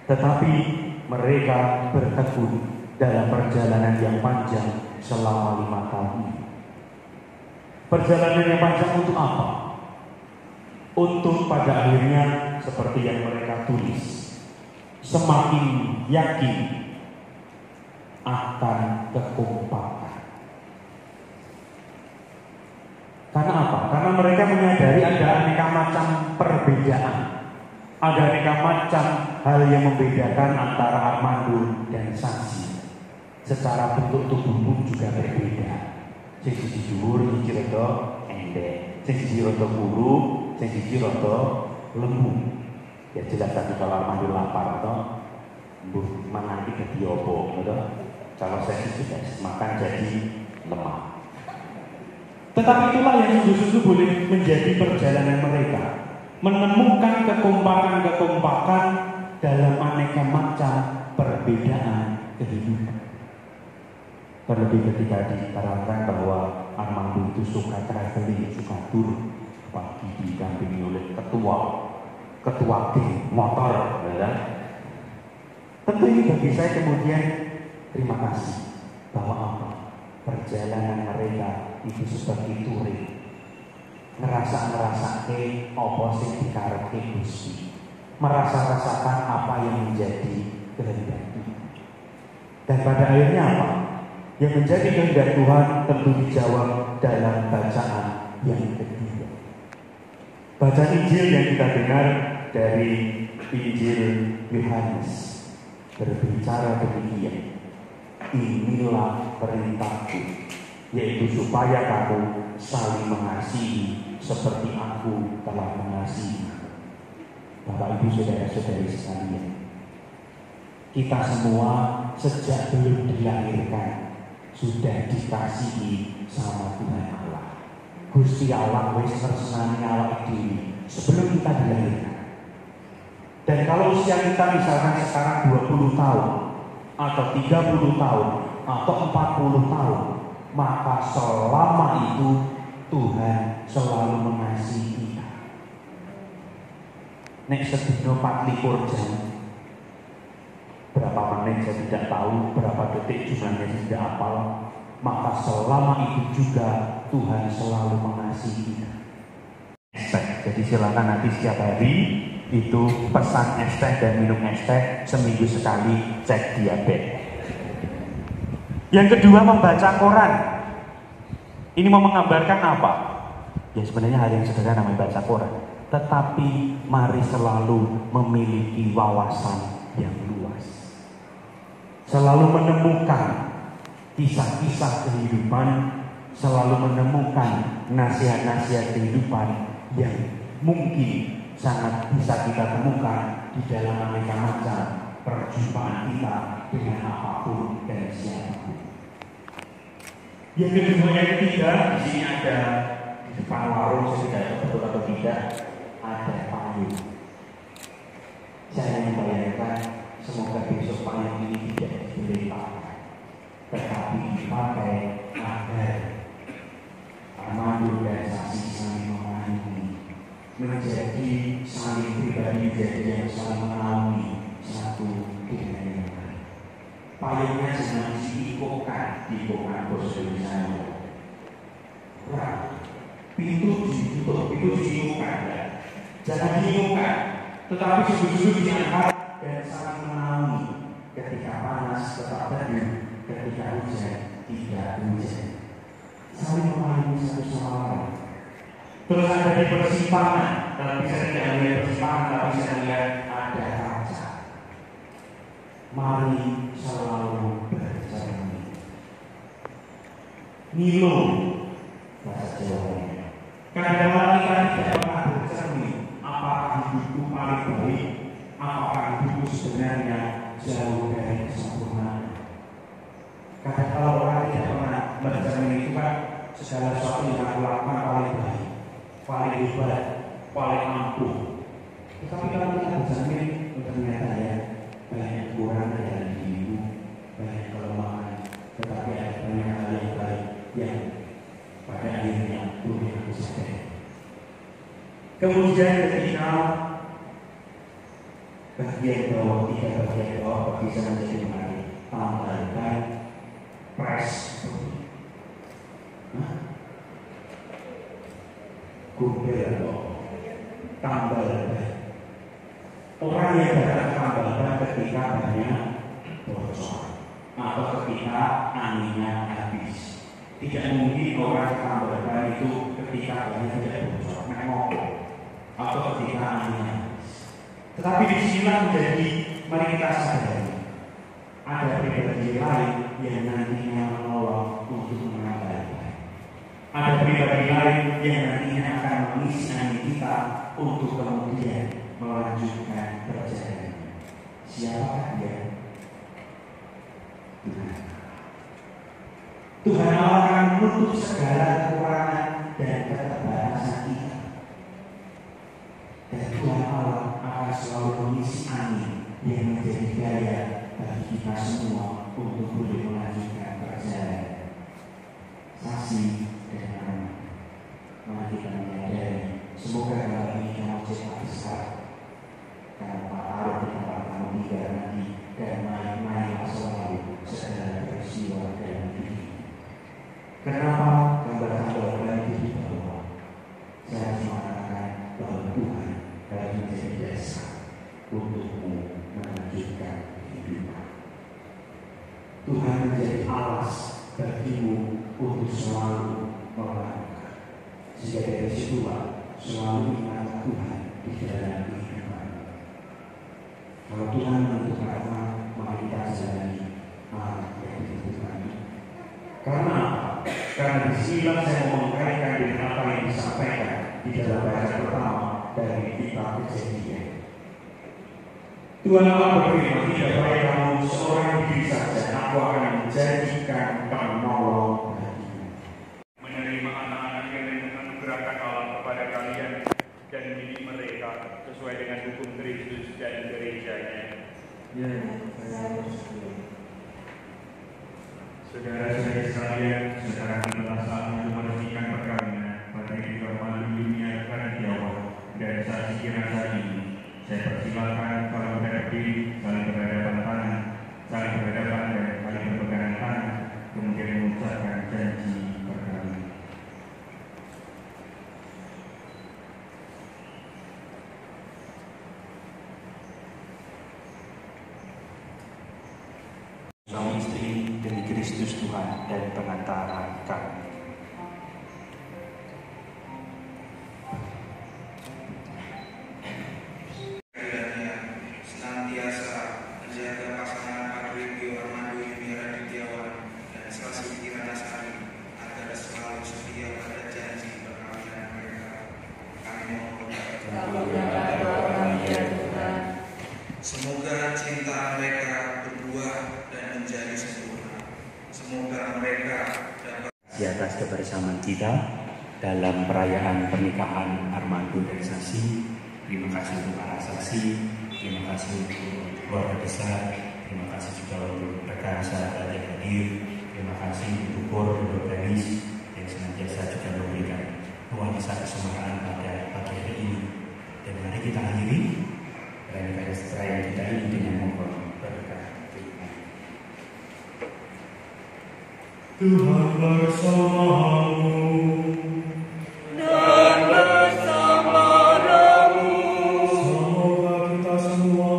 Tetapi mereka bertekun dalam perjalanan yang panjang selama 5 tahun. Perjalanan yang panjang untuk apa? Untuk pada akhirnya seperti yang mereka tulis, semakin yakin akan kekompakan. Karena apa? Karena mereka menyadari ada aneka macam perbedaan, ada aneka macam hal yang membedakan antara Armando dan Saksi. Secara bentuk tubuh pun juga berbeda. Sing siji dhuwur, siji rada endek, sing siji rada kuru, sing siji rada lemu. Ya jelas tadi kalau Armando lapar atau mbuh mangan iki dadi opo, ngono. Kalau saya sudah makan jadi lemah. Tetapi itulah yang sungguh-sungguh boleh menjadi perjalanan mereka, menemukan kekompakan-kekompakan dalam aneka macam perbedaan kehidupan. Terlebih ketika diterangkan bahwa Armando itu suka traveling, suka tur, pagi didampingi oleh ketua geng motor, ya. Tentu ini bagi saya kemudian terima kasih bahwa apa? Perjalanan mereka itu seperti touring, ngerasa ke apa sing dikarepe Gusti, merasa-rasakan apa yang menjadi kehendak Tuhan. Dan pada akhirnya apa? Yang menjadi kehendak Tuhan tentu dijawab dalam bacaan yang kedua. Bacaan Injil yang kita dengar dari Injil Yohanes berbicara demikian. Inilah perintahku, yaitu supaya kamu saling mengasihi seperti aku telah mengasihi. Bapak Ibu saudara-saudari sekalian, kita semua sejak belum dilahirkan sudah dikasihi sama Tuhan Allah. Gusti Allah wis nresnani awake dhewe sebelum kita dilahirkan. Dan kalau usia kita misalkan sekarang 20 tahun atau 30 tahun atau 40 tahun, maka selama itu Tuhan selalu mengasihi kita. Nek sedina 24 jam, berapa menit saya tidak tahu, berapa detik jumlahnya saya tidak hafal, maka selama itu juga Tuhan selalu mengasihi kita. Jadi silakan nanti setiap hari itu pesan es teh dan minum es teh seminggu sekali, cek diabetes. Yang kedua, membaca koran. Ini mau menggambarkan apa? Ya sebenarnya hal yang sederhana membaca koran, tetapi mari selalu memiliki wawasan yang luas, selalu menemukan kisah-kisah kehidupan, selalu menemukan nasihat-nasihat kehidupan yang mungkin sangat bisa kita temukan di dalam aneka macam perjumpaan kita dengan apapun dan siapapun. Yang kedua, yang ketiga, di sini ada di depan warung, saya tidak tahu betul atau tidak, ada payung. Saya membayangkan semoga besok payung ini tidak dibeli pakai, tetapi dipakai agar Armando dan Saksi saling memahami, menjadi saling pribadi, menjadi yang saling mengenali satu dengan yang lain. Payungnya jangan diikokan bos dari saya. Pintu ditutup, pintu diikokan, ya. Jangan diikokan, tetapi sungguh-sungguh diangkat dan saling mengenali. Ketika panas tetap teduh, ketika hujan tidak hujan. Saling memahami satu sama lain. Terus ada di persimpangan, tapi saya tidak melihat persimpangan, tapi saya melihat ada kaca. Mari selalu bercermin. Milo bahasa Jawa. Kadang-kadang kita tidak pernah bercermin. Apakah hidupku paling baik? Apakah hidupku sebenarnya jauh dari kesempurnaan? Kadang-kadang orang tidak pernah bercermin itu kan segala sesuatu yang aku lakukan paling baik, paling hebat, paling ampuh. Tetapi kalau kita bercermin, ternyata ya banyak kurang dalam dirimu, banyak kelemahan, tetapi ada banyak hal yang baik yang pada akhirnya Tuhan aku sadari. Kemudian ketika bagian bawah, 3 bagian bawah bisa menjadi menarik. Tambahkan press. Kumpul tambahkan. Orang yang datang tambahkan ketika banyak bocor atau ketika anginnya habis. Tidak mungkin orang tambahkan itu ketika banyak tidak bocor, atau ketika anginnya habis. Tetapi di sinilah menjadi, mari kita sadari, ada pribadi lain yang nantinya menolong untuk menambahkan. Ada pribadi lain yang nantinya akan mengisi angin kita untuk kemudian melanjutkan perjalanan. Siapakah dia? Tuhan Allah akan menutup segala kekurangan dan keterbatasan kita. Dan Tuhan Allah akan selalu mengisi angin yang menjadi daya bagi kita semua untuk boleh melanjutkan perjalanan. Sasi dan aman. Mari kita menyadari, semoga hal ini kamu cepat besar. Karena Pak Arif di tempat kamu tidak nanti dan main-main selalu segala peristiwa dalam diri. Kenapa gambar-gambar itu di bawah? Saya mengatakan bahwa Tuhan harus menjadi dasar untukmu melanjutkan kehidupan. Tuhan menjadi alas bagimu untuk selalu melangkah. Sehingga dari situlah selalu ingat Tuhan di dalam kehidupan. Kalau Tuhan menentukan apa, maka kita jalani apa yang ditentukan. Karena apa? Karena disinilah saya mau mengkaitkan dengan apa yang disampaikan di dalam bacaan pertama dari kitab Kejadian. Tuhan Allah berfirman, tidak baik kamu seorang diri saja, aku akan menjadikan penolong bagimu. Menerima anak-anak yang menganugerahkan Allah kepada kalian dan mendidik mereka sesuai dengan hukum Kristus dan gerejanya. Ya, saudara-saudara sekalian, sekarang adalah saatnya meresmikan perkawinan pada kehidupan malu dunia karena Jawa dan saat sekiranya ini. Saya persilakan kalau berdiri, saling berhadapan tangan, saling berhadapan dan saling berpegangan tangan, kemudian mengucapkan janji perkawinan. Suami istri demi Kristus Tuhan dan pengantara kami. Semoga cinta mereka berbuah dan menjadi sempurna. Semoga mereka dapat di atas kebersamaan kita dalam perayaan pernikahan Armando dan Sasi. Terima kasih untuk para saksi, terima kasih untuk keluarga besar, terima kasih juga untuk rekan sahabat yang hadir, terima kasih untuk KOR dan organis yang senantiasa juga memberikan nuansa kesemaraan pada pagi hari ini. Dan mari kita akhiri perayaan kita ini dengan mohon berkah Tuhan. Tuhan bersamamu dan bersama rohmu. Semoga kita semua